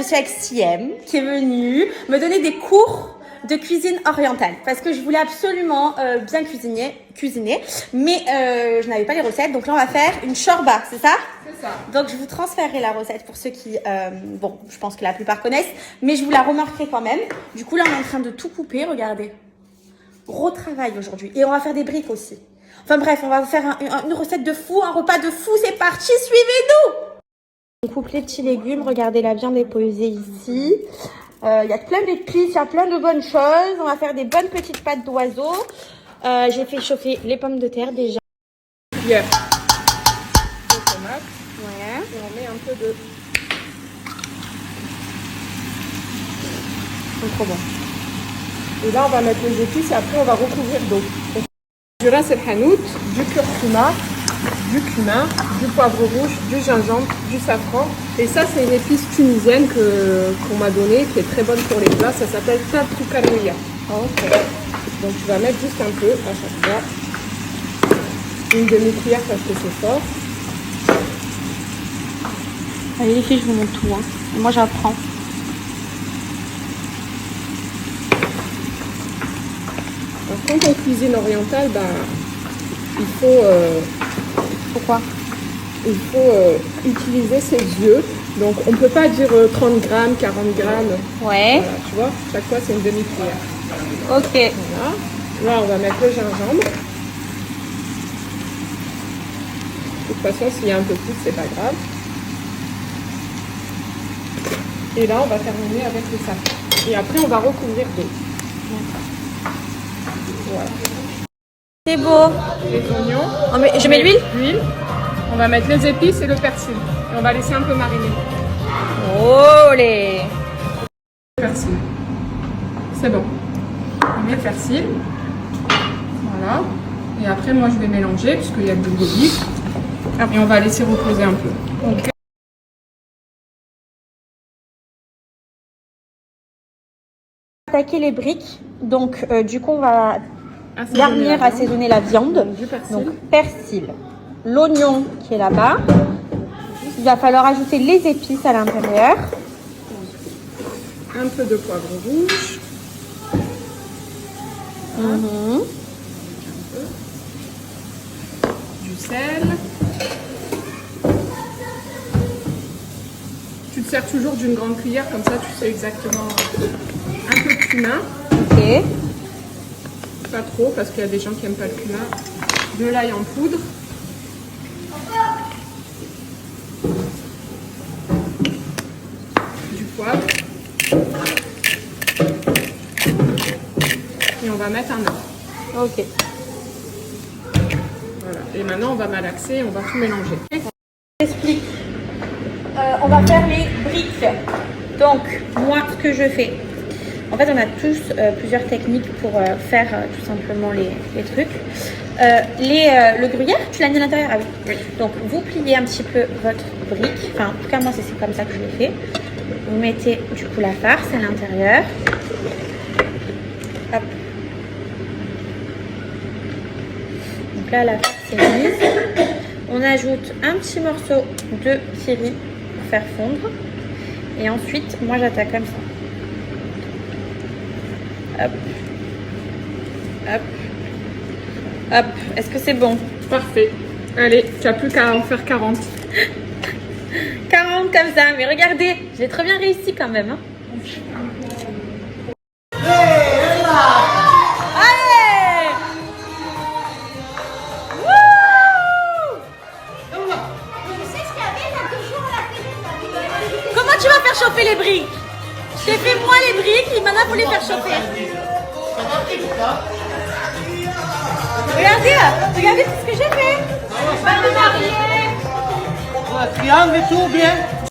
Je suis avec Siem qui est venue me donner des cours de cuisine orientale parce que je voulais absolument bien cuisiner, mais je n'avais pas les recettes. Donc là, on va faire une shorba, c'est ça? C'est ça. Donc je vous transférerai la recette pour ceux qui, bon, je pense que la plupart connaissent, mais je vous la remarquerai quand même. Du coup, là, on est en train de tout couper, regardez. Gros travail aujourd'hui. Et on va faire des briques aussi. Enfin bref, on va vous faire une recette de fou, un repas de fou. C'est parti, suivez-nous! On coupe les petits légumes. Regardez, la viande est posée ici. Il y a plein d'épices, il y a plein de bonnes choses. On va faire des bonnes petites pâtes d'oiseau. J'ai fait chauffer les pommes de terre déjà. Hier. De tomates. Ouais. Et on met un peu de... C'est trop bon. Et là, on va mettre les épices et après, on va recouvrir d'eau. Du ras el hanout, du curcuma, du cumin, du poivre rouge, du gingembre, du safran. Et ça, c'est une épice tunisienne qu'on m'a donnée, qui est très bonne pour les plats. Ça s'appelle tabtoukanoua. Ok. Donc, tu vas mettre juste un peu à chaque fois. Une demi-cuillère parce que c'est fort. Allez les filles, je vous montre tout. Hein. Et moi, j'apprends. Alors, quand on cuisine orientale, il faut... Pourquoi? Il faut utiliser ses yeux. Donc, on ne peut pas dire 30 grammes, 40 grammes. Ouais. Voilà, tu vois, chaque fois, c'est une demi-cuillère. Ok. Voilà. Là, on va mettre le gingembre. De toute façon, s'il y a un peu plus, c'est pas grave. Et là, on va terminer avec le safran. Et après, on va recouvrir d'eau. Voilà. C'est beau. Les oignons. Je mets l'huile? L'huile. On va mettre les épices et le persil. Et on va laisser un peu mariner. Olé. Le persil. C'est bon. On met le persil. Voilà. Et après, moi, je vais mélanger puisqu'il y a de l'huile d'olive. Et on va laisser reposer un peu. Okay. Attaquer les briques. Donc, du coup, on va garnir, assaisonner la viande. Donc, du persil. Donc, persil. L'oignon qui est là-bas. Il va falloir ajouter les épices à l'intérieur. Un peu de poivre rouge. Du sel. Tu te sers toujours d'une grande cuillère, comme ça tu sais exactement. Un peu de cumin. Ok. Pas trop, parce qu'il y a des gens qui n'aiment pas le cumin. De l'ail en poudre. Du poivre. Et on va mettre un œuf. Ok. Voilà. Et maintenant on va malaxer et on va tout mélanger. J'explique. On va faire les briques. Donc, moi, ce que je fais, en fait, on a tous plusieurs techniques pour faire tout simplement les trucs. Le gruyère, tu l'as mis à l'intérieur? Ah oui. Oui. Donc, vous pliez un petit peu votre brique. Enfin, en tout cas, moi, c'est comme ça que je l'ai fait. Vous mettez du coup la farce à l'intérieur. Hop. Donc là, la farce est mise. On ajoute un petit morceau de kiri pour faire fondre. Et ensuite, moi, j'attaque comme ça. Hop. Hop. Hop. Est-ce que c'est bon? Parfait. Allez, tu n'as plus qu'à en faire 40. 40 comme ça. Mais regardez, j'ai très bien réussi quand même. Hein. Allez! Comment tu vas faire chauffer les briques? J'ai fait moi les briques et maintenant vous les faire chauffer. Regardez tout ce que j'ai fait. Triangle et tout, bien.